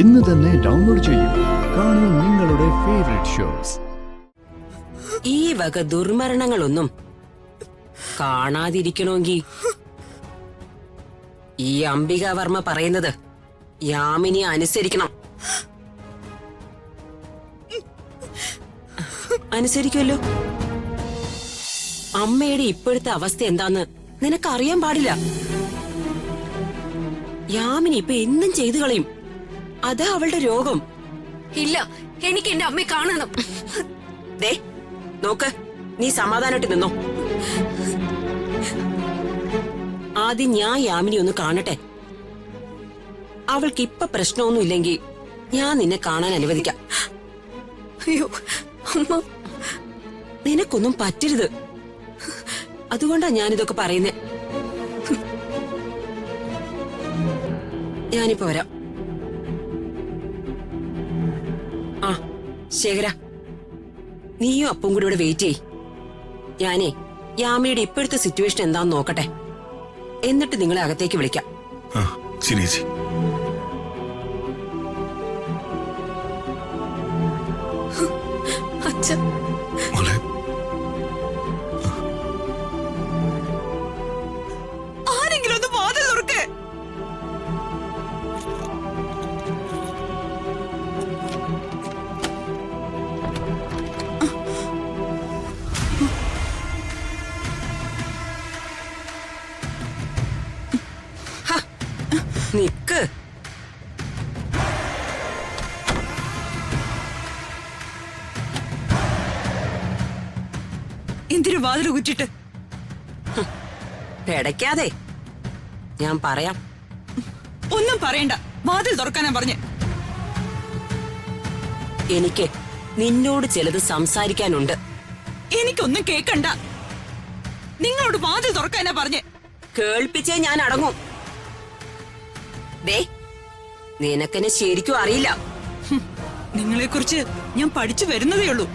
ഇന്ന് തന്നെ ഡൗൺലോഡ് ചെയ്യൂ. കാണൂ നിങ്ങളുടെ ഫേവറേറ്റ് ഷോസ്. ഈ വക ദുർമരണങ്ങളൊന്നും കാണാതിരിക്കണമെങ്കിൽ ഈ അംബികാവർമ്മ പറയുന്നത് യാമിനി അനുസരിക്കണം. അനുസരിക്കുമല്ലോ. അമ്മയുടെ ഇപ്പോഴത്തെ അവസ്ഥ എന്താന്ന് നിനക്കറിയാൻ പാടില്ല. യാമിനി ഇപ്പൊ എന്തും ചെയ്തു കളയും. അതാ അവളുടെ രോഗം. ഇല്ല, എനിക്ക് എന്റെ അമ്മയെ കാണണം. ദേ നോക്ക്, നീ സമാധാനമായിട്ട് നിന്നോ. ആദ്യം ഞാൻ യാമിനി ഒന്ന് കാണട്ടെ. അവൾക്ക് ഇപ്പൊ പ്രശ്നമൊന്നും ഇല്ലെങ്കിൽ ഞാൻ നിന്നെ കാണാൻ അനുവദിക്കാം. അയ്യോ അമ്മ, നിനക്കൊന്നും പറ്റരുത്. അതുകൊണ്ടാ ഞാനിതൊക്കെ പറയുന്നേ. ഞാനിപ്പോ വരാം. ആ ശേഖര, നീയും അപ്പും കൂടി ഇവിടെ വെയിറ്റ് ചെയ്. ഞാനേ യാമിയുടെ ഇപ്പോഴത്തെ സിറ്റുവേഷൻ എന്താന്ന് നോക്കട്ടെ. എന്നിട്ട് നിങ്ങളെ അകത്തേക്ക് വിളിക്കാം. ശരി ചേച്ചി. അച്ഛൻ മോളെ, ആരെങ്കിലും ഒന്ന് വാതിൽ തുറക്ക്. നിക്ക്. എന്തിനു വാതിൽ കുറ്റിട്ട്? പെടയ്ക്കാതെ, ഞാൻ പറയാം. ഒന്നും പറയണ്ട, വാതിൽ തുറക്കാനാ പറഞ്ഞേ. എനിക്ക് നിന്നോട് ചിലത് സംസാരിക്കാനുണ്ട്. എനിക്കൊന്നും കേക്കണ്ട. നിങ്ങളോട് വാതിൽ തുറക്കാനാ പറഞ്ഞേ. കേൾപ്പിച്ചേ ഞാൻ അടങ്ങും. ദേ, നിനക്കെന്നെ ശരിക്കും അറിയില്ല. നിങ്ങളെ കുറിച്ച് ഞാൻ പഠിച്ചു വരുന്നതേ ഉള്ളൂ.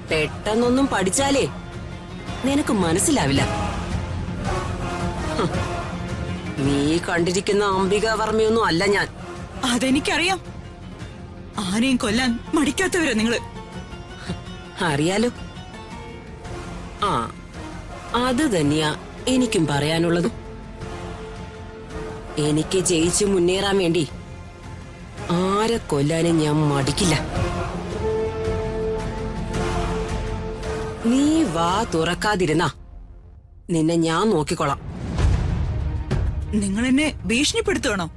പെട്ടെന്നൊന്നും പഠിച്ചാലേ നിനക്ക് മനസ്സിലാവില്ല. നീ കണ്ടിരിക്കുന്ന അംബികാവർമ്മയൊന്നും അല്ല ഞാൻ. അതെനിക്കറിയാം. ആരെയും കൊല്ലാൻ മടിക്കാത്തവരാ നിങ്ങള്. അറിയാലോ. ആ, അത് തന്നെയാ എനിക്കും പറയാനുള്ളത്. എനിക്ക് ജയിച്ചു മുന്നേറാൻ വേണ്ടി ആരെ കൊല്ലാനും ഞാൻ മടിക്കില്ല. നീ വാ തുറക്കാതിരുന്നാ നിന്നെ ഞാൻ നോക്കിക്കൊള്ളാം. നിങ്ങൾ എന്നെ ഭീഷണിപ്പെടുത്തുവാണോ?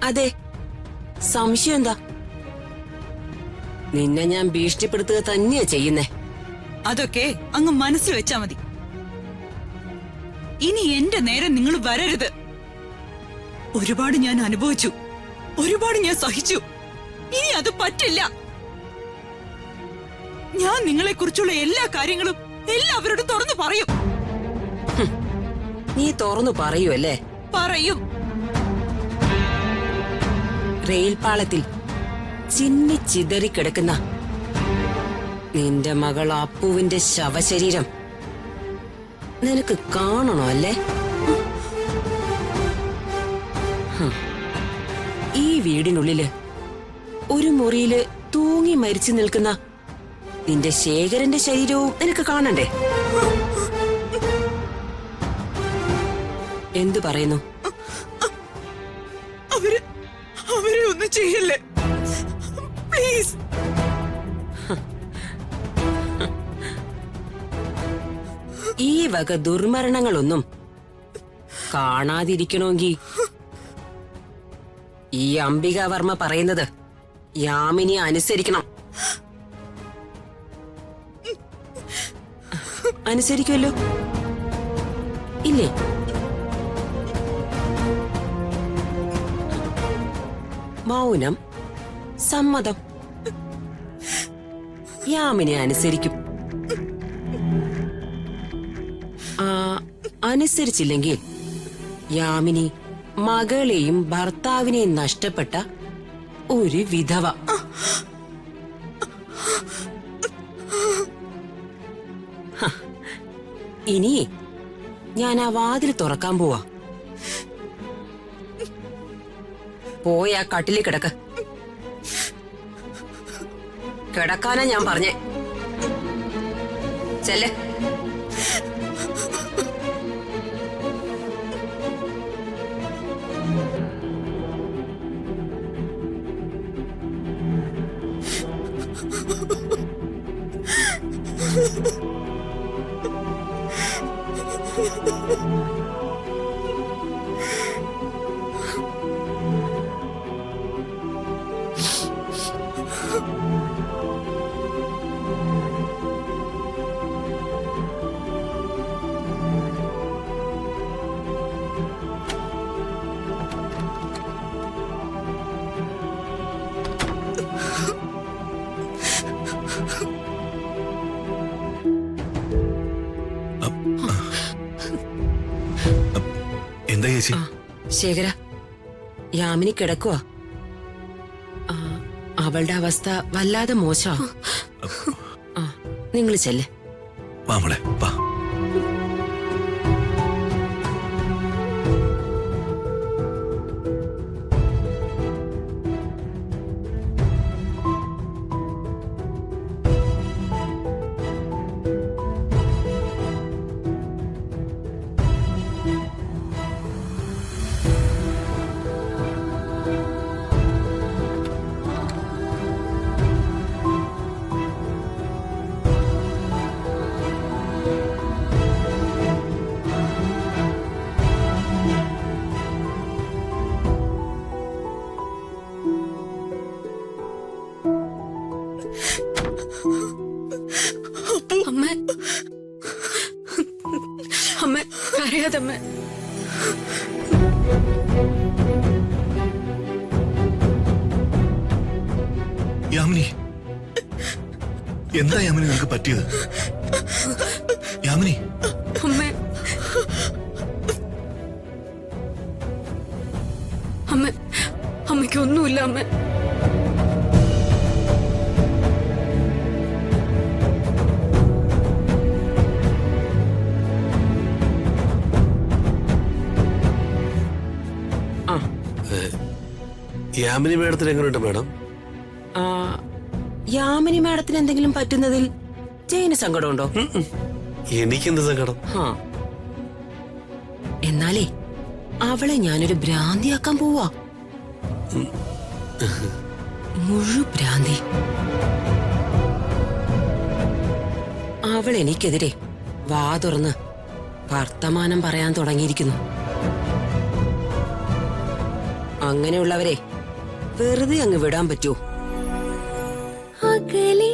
അതെ, സംശയം എന്താ? നിന്നെ ഞാൻ ഭീഷണിപ്പെടുത്തുക തന്നെയാ ചെയ്യുന്നേ. അതൊക്കെ അങ്ങ് മനസ്സിൽ വെച്ചാ മതി. ഇനി എന്റെ നേരെ നിങ്ങൾ വരരുത്. ഒരുപാട് ഞാൻ അനുഭവിച്ചു, ഒരുപാട് ഞാൻ സഹിച്ചു. ഇനി അത് പറ്റില്ല. ഞാൻ നിങ്ങളെ കുറിച്ചുള്ള എല്ലാ കാര്യങ്ങളും എല്ലാവരോടും തുറന്നു പറയും. നീ തുറന്നു പറയൂല്ലേ? പറയും. റെയിൽ പാളത്തിൽ ചിന്നി ചിതറിക്കിടക്കുന്ന നിന്റെ മകൾ അപ്പുവിന്റെ ശവശരീരം നിനക്ക് കാണണോ അല്ലേ? ഈ വീടിനുള്ളില് ഒരു മുറിയില് തൂങ്ങി മരിച്ചു നിൽക്കുന്ന നിന്റെ ശേഖരന്റെ ശരീരവും നിനക്ക് കാണണ്ടേ? എന്തു പറയുന്നു? അവരെ ഒന്നും ചെയ്യല്ലേ പ്ലീസ്. ഈ വക ദുർമരണങ്ങളൊന്നും കാണാതിരിക്കണമെങ്കിൽ ഈ അംബികാവർമ്മ പറയുന്നത് യാമിനി അനുസരിക്കണം. അനുസരിക്കുമല്ലോ ഇല്ലേ? മൗനം സമ്മതം. യാമിനെ അനുസരിക്കും. അനുസരിച്ചില്ലെങ്കിൽ യാമിനി മകളെയും ഭർത്താവിനെയും നഷ്ടപ്പെട്ട ഒരു വിധവ. ഇനി ഞാൻ ആ വാതിൽ തുറക്കാൻ പോവാ. പോയി ആ കട്ടിലിൽ കിടക്ക്. കിടക്കാനാ ഞാൻ പറഞ്ഞേ. ചെല്ല്. എന്താ ചേച്ചി? ശേഖര, യാമിനി കിടക്കുവാ. അവളുടെ അവസ്ഥ വല്ലാതെ മോശമാ. നിങ്ങൾ ചെല്ല്. വാ മോളെ വാ. അമ്മ, അമ്മ കരയാതമ്മ. യാമിനി, എന്താ യാമിനി നിനക്ക് പറ്റിയത്? യാമിനി, അമ്മ, അമ്മ, അമ്മയ്ക്കൊന്നുമില്ല അമ്മ. യാമിനി മേഡത്തിന് എങ്ങനെയുണ്ട് മേഡം? യാമിനി മാഡത്തിന് എന്തെങ്കിലും പറ്റുന്നതിൽ ജയന് സങ്കടമുണ്ടോ? എനിക്കെന്ത് സങ്കടം? എന്നാലേ അവളെ ഞാനൊരു ഭ്രാന്തിയാക്കാൻ പോവാ. മുഴു ഭ്രാന്തി. അവൾ എനിക്കെതിരെ വാ തുറന്ന് വർത്തമാനം പറയാൻ തുടങ്ങിയിരിക്കുന്നു. അങ്ങനെയുള്ളവരെ വെറുതെ അങ്ങ് വിടാൻ പറ്റുമോ? അകലെ